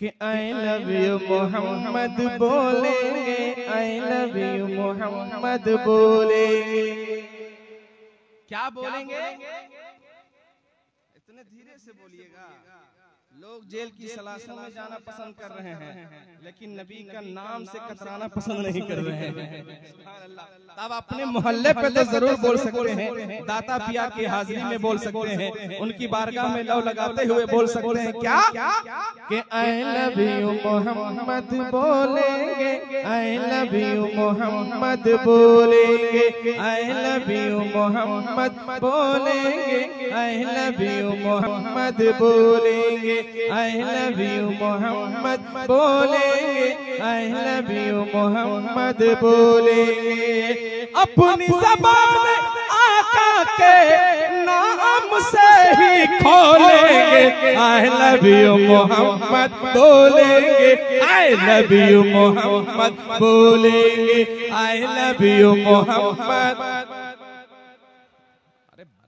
कि I love you Mohammed बोलेंगे, I love you Mohammed बोलेंगे। क्या बोलेंगे? इतने धीरे से बोलिएगा। लोग जेल की सलाखों में जाना पसंद कर रहे हैं, लेकिन नबी का नाम से कतराना पसंद नहीं कर रहे हैं। अब अपने मोहल्ले पे तो जरूर बोल सकते हैं, दाता पिया की हाजिरी में बोल सकते हैं, उनकी बारगाह में लव लगाते हुए बोल सकते हैं क्या कि आई लव यू मोहम्मद बोलेंगे, आई लव यू मोहम्मद बोलेंगे, आई लव यू मोहम्मद बोलेंगे, आई लव यू मोहम्मद बोलेंगे, आई लव यू मोहम्मद बोलेंगे, आई लव यू मोहम्मद बोलेंगे। अपनी ज़बान आका के नाम से ही खोलेंगे, आई लव यू मोहम्मद बोलेंगे, आई लव यू मोहम्मद बोलेंगे, आई लव यू मोहम्मद।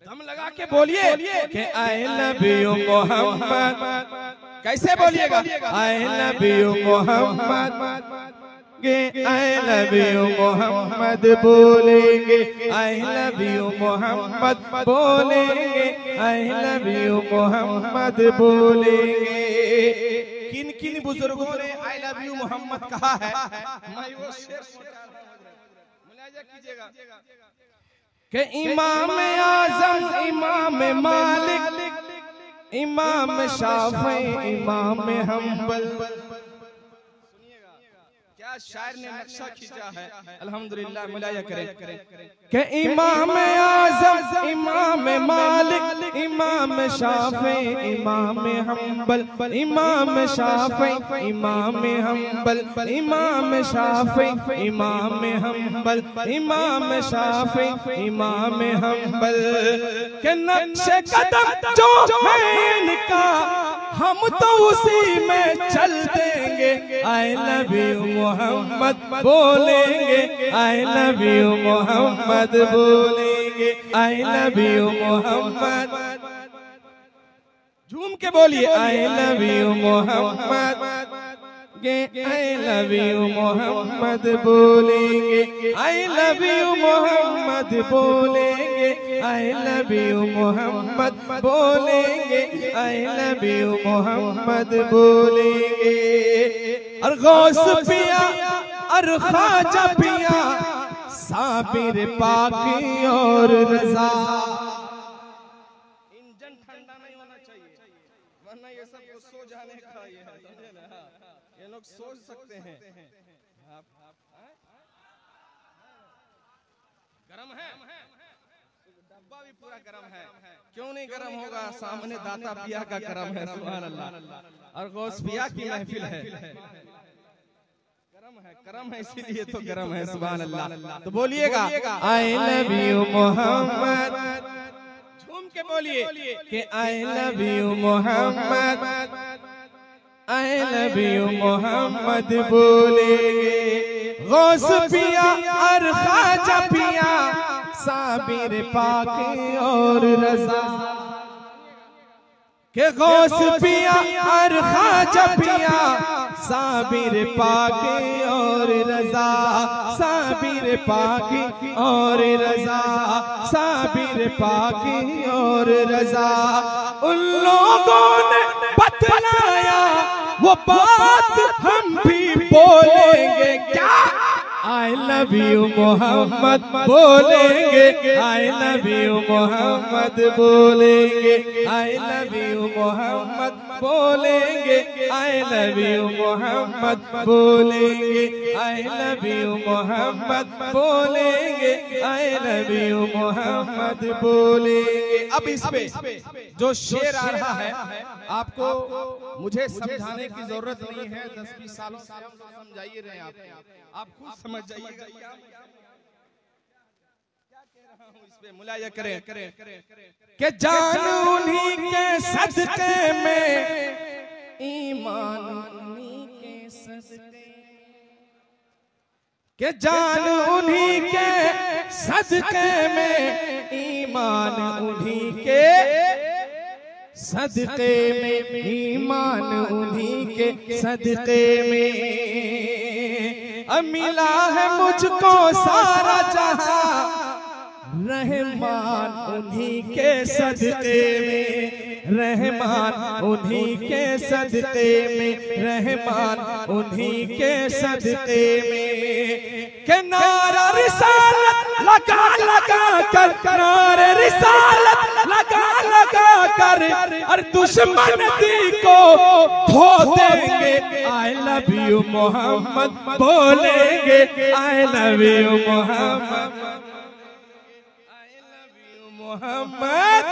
दम लगा के बोलिए कि आई लव यू मोहम्मद। कैसे बोलिएगा? आई लव यू मोहम्मद के आई लव यू मोहम्मद बोलेंगे, आई लव यू मोहम्मद बोलेंगे, आई लव यू मोहम्मद बोलेंगे। किन किन बुजुर्गों ने आई लव यू मोहम्मद कहा है? मैं वो शेर मुलाजा कीजिएगा कि इमाम आजम, इमाम मालिक, इमाम शाफी, इमाम हम्बल। सुनिएगा क्या शायर ने नक्शा खींचा है। अल्हम्दुलिल्लाह मुलाया करें कि इमाम आजम, इमाम मालिक, इमाम शाफी, इमाम हम्बल, इमाम शाफी, इमाम हम्बल, इमाम शाफी, इमाम हम्बल, इमाम शाफी, इमाम हम्बल के नक्शे कदम जो है इनका, हम तो उसी में चल देंगे। आई लव यू मोहम्मद बोलेंगे, आई लव यू मोहम्मद बोलेंगे, आई लव यू मोहम्मद। झूम के बोलिए I love you Mohammed, I love you Mohammed बोलेंगे, आई लव यू मोहम्मद बोलेंगे, आई लव यू मोहम्मद बोलेंगे, आई लव यू मोहम्मद बोलेंगे। और गौस पिया और ख्वाजा पिया, साबिर पाकी और रज़ा। इंजन ठंडा नहीं होना चाहिए, वरना ये सब को सो जाने का ये है, समझे ना? ये लोग सोच सकते हैं। गरम है, डब्बा भी पूरा गरम है। क्यों नहीं गरम होगा? सामने दाता पिया का गरम है, सुभान अल्लाह। और गौस पिया की महफिल है, गरम है इसीलिए तो गरम है, सुभान अल्लाह। तो बोलिएगा आई लव यू मोहम्मद। झूम के बोलिए कि I love you Mohammed, I love you Mohammed बोलेंगे। गौस पिया और ख्वाजा पिया, साबिर पाकी और रज़ा के गौस पिया और ख्वाजा पिया, साबिर पाकी और रज़ा, साबिर पाकी और रज़ा, साबिर पाकी और रज़ा। उन लोगों ने बतलाया वो बात हम भी बोलेंगे क्या? आई लव यू मोहम्मद बोलेंगे, आई लव यू मोहम्मद बोलेंगे, आई लव यू मोहम्मद बोलेंगे, आई लव यू मोहम्मद बोलेंगे, आई लव यू मोहम्मद बोलेंगे, आई लव यू मोहम्मद बोलेंगे। अब इस पे जो शेर आ रहा है, आपको मुझे समझाने की जरूरत नहीं है। 10-20 सालों से समझाइए रहे आप खुद समझ जाइएगा क्या कह रहा हूँ। इस पे मुलाया करें कि जान उन्हीं के सदके में, ईमान उन्हीं के सदके, कि जान उन्हीं के सदके में, ईमान उन्हीं के सदके में ईमान उन्हीं के सदके में मिला है मुझको सारा जहां, रहमान उन्हीं के सदके में, रहमान उन्हीं के सदके में, रहमान उन्हीं के सदके में। के नारा रिसालत लगा लगा कर, नारे रिसालत लगा लगा कर, और दुश्मन दी को खो देंगे। आई लव यू मोहम्मद बोलेंगे, I love you Mohammed, Mohammed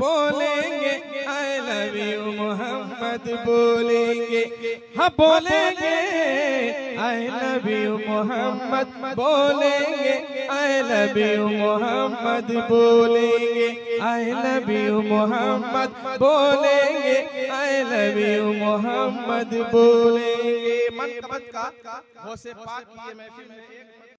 बोलेंगे, आई लव यू मोहम्मद बोलेंगे, हाँ बोलेंगे, आई लव यू मोहम्मद बोलेंगे, आई लव यू मोहम्मद बोलेंगे, आई लव यू मोहम्मद बोलेंगे, आई लव यू मोहम्मद बोलेंगे। मन कबत का हो से पाक किए महफिल में